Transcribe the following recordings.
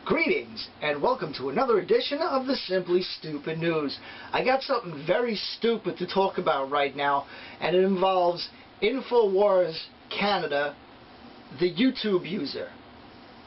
Greetings and welcome to another edition of the Simply Stupid News. I got something very stupid to talk about right now, and it involves InfowarsCanada, the YouTube user.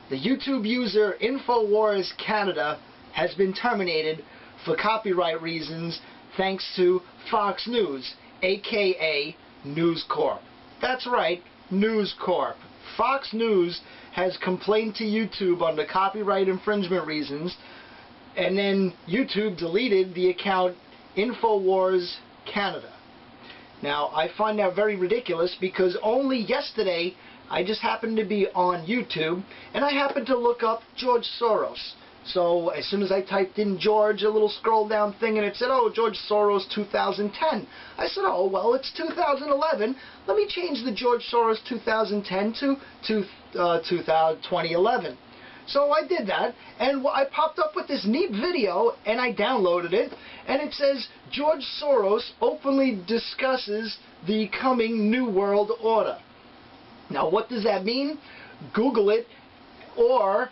The YouTube user InfowarsCanada has been terminated for copyright reasons thanks to Fox News, aka News Corp. That's right, News Corp. Fox News has complained to YouTube under copyright infringement reasons, and then YouTube deleted the account InfowarsCanada. Now, I find that very ridiculous because only yesterday I just happened to be on YouTube and I happened to look up George Soros. So as soon as I typed in George, a little scroll down thing, and it said, oh, George Soros 2010. I said, oh, well, it's 2011. Let me change the George Soros 2010 to 2011. So I did that, and I popped up with this neat video, and I downloaded it, and it says, George Soros openly discusses the coming New World Order. Now, what does that mean? Google it, or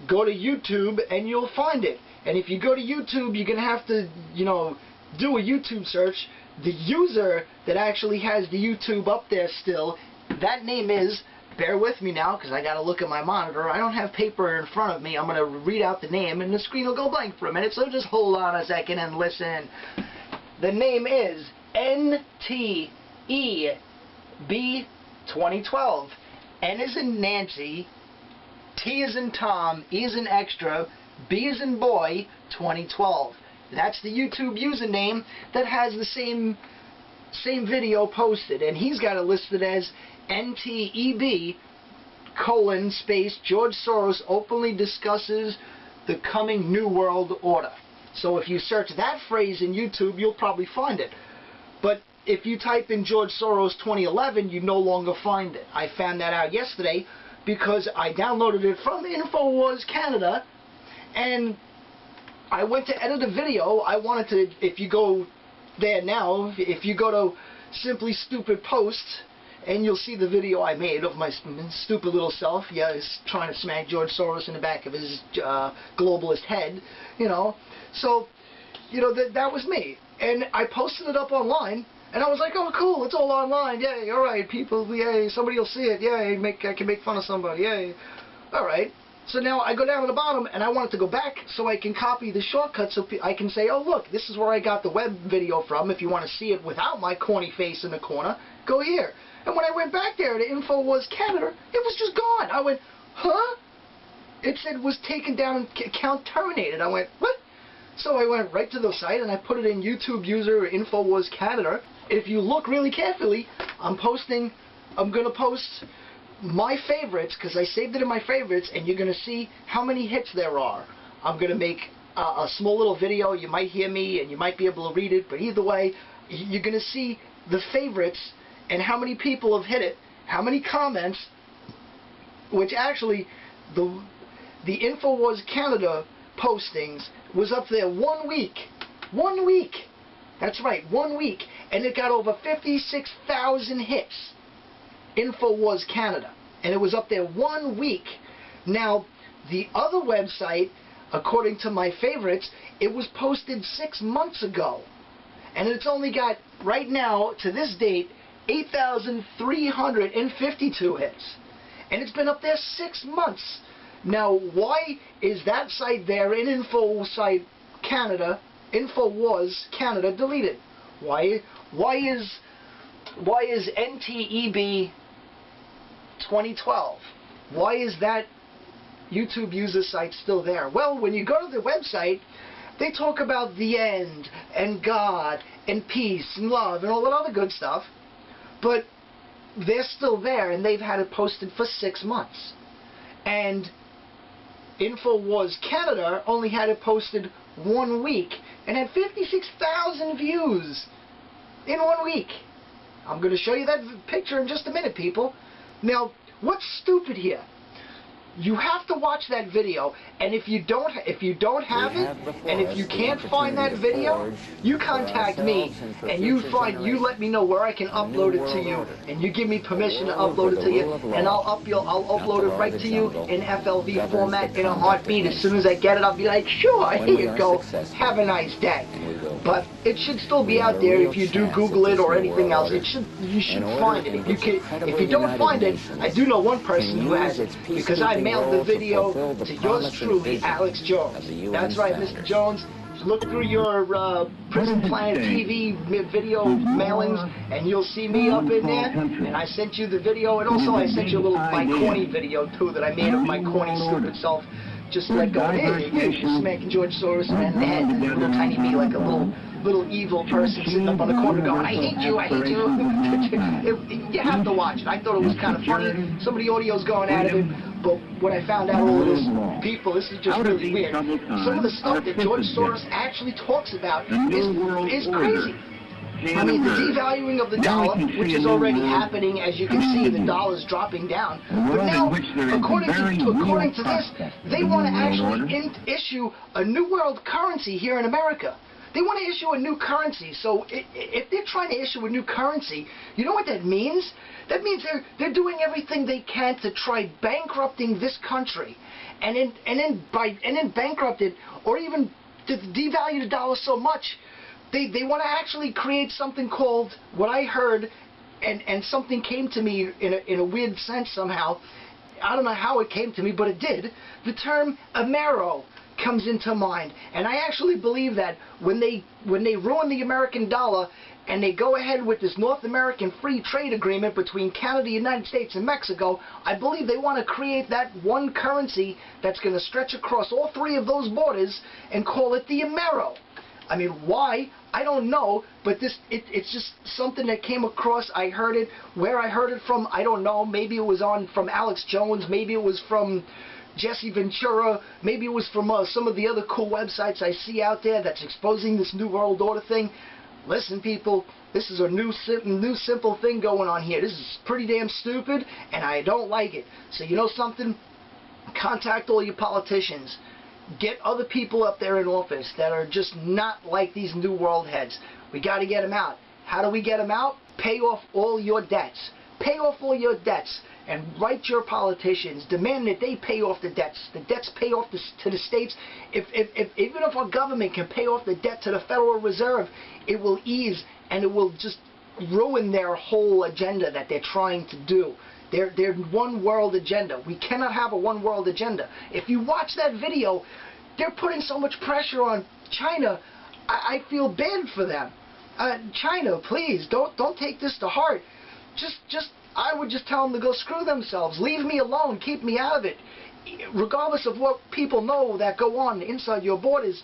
go to YouTube and you'll find it. And if you go to YouTube, you're going to have to, do a YouTube search. The user that actually has the YouTube up there still, that name is, bear with me now because I got to look at my monitor. I don't have paper in front of me. I'm going to read out the name and the screen will go blank for a minute, so just hold on a second and listen. The name is NTEB 2012. N is in Nancy, T is in Tom, E is in extra, B is in boy, 2012. That's the YouTube username that has the same video posted, and he's got it listed as NTEB : George Soros openly discusses the coming New World Order. So if you search that phrase in YouTube, you'll probably find it. But if you type in George Soros 2011, you no longer find it. I found that out yesterday because I downloaded it from InfowarsCanada, and I went to edit a video. I wanted to, if you go there now, if you go to SimplyStupidPost, and you'll see the video I made of my stupid little self, he's trying to smack George Soros in the back of his globalist head, So, that was me. And I posted it up online, and I was like, oh, cool, it's all online, yay, alright, people, yay, somebody will see it, yay, I can make fun of somebody, yay. Alright, so now I go down to the bottom, and I want it to go back so I can copy the shortcut so I can say, oh, look, this is where I got the web video from. If you want to see it without my corny face in the corner, go here. And when I went back there to InfowarsCanada, it was just gone. I went, huh? It said was taken down, account terminated. I went, what? So I went right to the site and I put it in YouTube user InfowarsCanada. If you look really carefully, I'm going to post my favorites, because I saved it in my favorites, and you're going to see how many hits there are. I'm going to make a small little video. You might hear me and you might be able to read it, but either way, you're going to see the favorites and how many people have hit it, how many comments, which actually the InfowarsCanada postings was up there 1 week. 1 week. That's right, 1 week. And it got over 56,000 hits. InfowarsCanada. And it was up there 1 week. Now, the other website, according to my favorites, it was posted 6 months ago. And it's only got, right now, to this date, 8,352 hits. And it's been up there 6 months. Now, why is that site there in InfowarsCanada deleted? Why is NTEB 2012? Why is that YouTube user site still there? Well, when you go to the website, they talk about the end and God and peace and love and all that other good stuff, but they're still there and they've had it posted for 6 months. And InfowarsCanada only had it posted 1 week and had 56,000 views in 1 week. I'm going to show you that picture in just a minute, people. Now, what's stupid here? You have to watch that video, and if you don't have it, and if you can't find that video, you contact me, and you let me know where I can upload it to you, and you give me permission to upload it to you, and I'll upload it right to you in FLV format in a heartbeat. As soon as I get it, I'll be like, sure, here you go, have a nice day. But it should still be out there. If you do Google it or anything else, you should find it. If you don't find it, I do know one person who has it, because I mailed the video to yours truly, Alex Jones. That's right, Mr. Jones. Look through your Prison Planet TV video mailings, and you'll see me up in there. And I sent you the video, and also I sent you a little my corny video too that I made of my corny, stupid self. Just like going, hey, you're smacking George Soros around the head, and little tiny me like a little evil person sitting up on the corner going, I hate you, I hate you. You have to watch it. I thought it was kind of funny. Some of the audio's going out of it, but when I found out all of this, people, this is just really weird. Some of the stuff that George Soros actually talks about is crazy. I mean, the devaluing of the dollar, which is already happening, as you can see, the dollar's dropping down. But now, according to this, they want to actually issue a new world currency here in America. They want to issue a new currency. So if they're trying to issue a new currency, you know what that means? That means they're doing everything they can to try bankrupting this country, and then bankrupt it, or even to devalue the dollar so much. They want to actually create something called, what I heard, and something came to me in a weird sense somehow. I don't know how it came to me, but it did. The term Amero comes into mind, and I actually believe that when they ruin the American dollar and they go ahead with this North American free trade agreement between Canada, the United States, and Mexico, I believe they want to create that one currency that's going to stretch across all three of those borders and call it the Amero. I mean, why? I don't know, but it's just something that came across. I heard it. Where I heard it from, I don't know. Maybe it was from Alex Jones. Maybe it was from Jesse Ventura. Maybe it was from some of the other cool websites I see out there that's exposing this New World Order thing. Listen, people, this is a new simple thing going on here. This is pretty damn stupid, and I don't like it. So you know something? Contact all your politicians. Get other people up there in office that are just not like these New World heads. We got to get them out. How do we get them out? Pay off all your debts. Pay off all your debts, and write your politicians. Demand that they pay off the debts. The debts pay off to the states. Even if our government can pay off the debt to the Federal Reserve, it will ease, and it will just ruin their whole agenda that they're trying to do. Their one world agenda. We cannot have a one world agenda. If you watch that video, they're putting so much pressure on China. I feel bad for them. China, please don't take this to heart. I would just tell them to go screw themselves. Leave me alone. Keep me out of it. Regardless of what people know that go on inside your borders,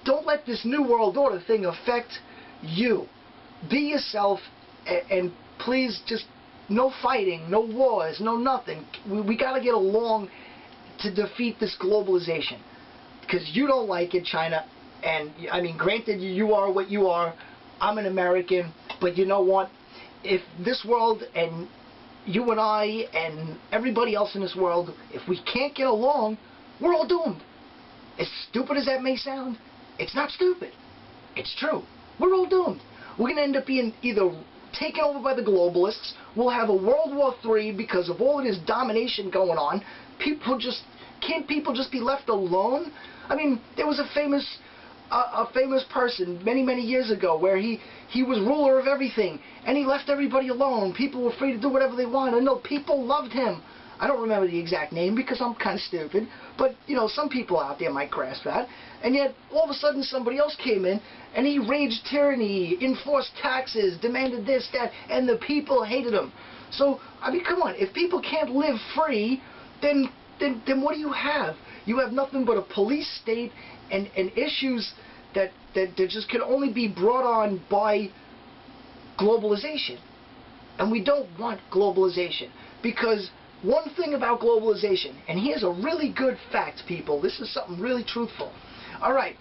don't let this New World Order thing affect you. Be yourself, and please just. No fighting, no wars, no nothing. We got to get along to defeat this globalization. Because you don't like it, China. And, I mean, granted, you are what you are. I'm an American. But you know what? If this world, and you and I, and everybody else in this world, if we can't get along, we're all doomed. As stupid as that may sound, it's not stupid. It's true. We're all doomed. We're going to end up being either taken over by the globalists. We'll have a World War III because of all of this domination going on. Can't people just be left alone? I mean, there was a famous person many years ago where he was ruler of everything, and he left everybody alone. People were free to do whatever they wanted. No, people loved him. I don't remember the exact name because I'm kind of stupid, but you know, some people out there might grasp that. And yet, all of a sudden, somebody else came in, and he raged tyranny, enforced taxes, demanded this, that, and the people hated him. So, I mean, come on, if people can't live free, then what do you have? You have nothing but a police state and issues that just can only be brought on by globalization. And we don't want globalization, because one thing about globalization, and here's a really good fact, people, this is something really truthful. All right,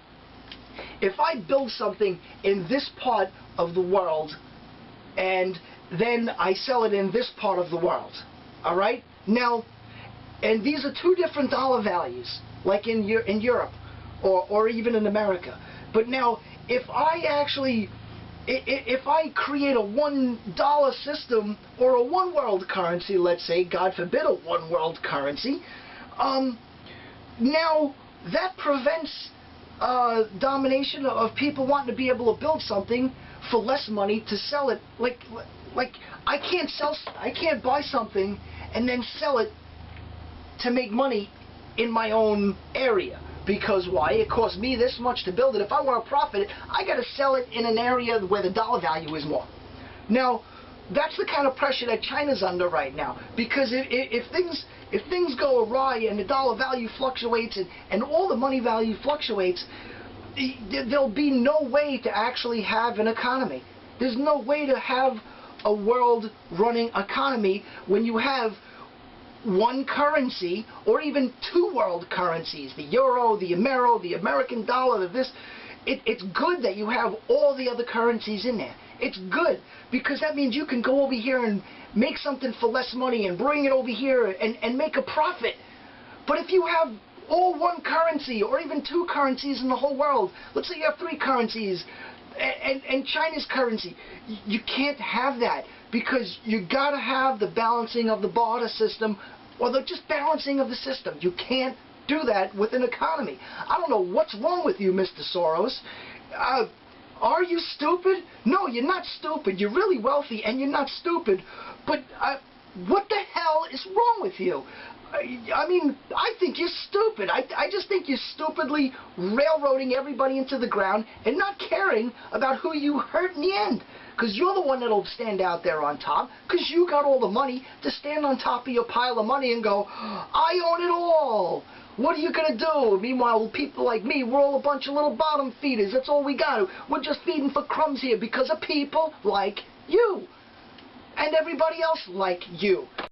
if I build something in this part of the world, and then I sell it in this part of the world, all right? Now, And these are two different dollar values, like in Europe or even in America. But now, if I create a $1 system or a one world currency, let's say, God forbid a one world currency, now that prevents domination of people wanting to be able to build something for less money to sell it. Like I can't buy something and then sell it to make money in my own area. Because why? It costs me this much to build it. If I want to profit it, I got to sell it in an area where the dollar value is more. Now, that's the kind of pressure that China's under right now. Because if things go awry and the dollar value fluctuates and all the money value fluctuates, there'll be no way to actually have an economy. There's no way to have a world-running economy when you have one currency, or even two world currencies, the euro, the amero, the American dollar, this. It's good that you have all the other currencies in there. It's good, because that means you can go over here and make something for less money and bring it over here and make a profit. But if you have all one currency, or even two currencies in the whole world, let's say you have three currencies, and China's currency, you can't have that, because you got to have the balancing of the barter system, or the just balancing of the system. You can't do that with an economy. I don't know what's wrong with you, Mr. Soros. Are you stupid? No, you're not stupid. You're really wealthy, and you're not stupid. But what the hell is wrong with you? I mean, I think you're stupid. I just think you're stupidly railroading everybody into the ground and not caring about who you hurt in the end. Because you're the one that'll stand out there on top, because you got all the money to stand on top of your pile of money and go, I own it all. What are you going to do? Meanwhile, people like me, we're all a bunch of little bottom feeders. That's all we got. We're just feeding for crumbs here because of people like you. And everybody else like you.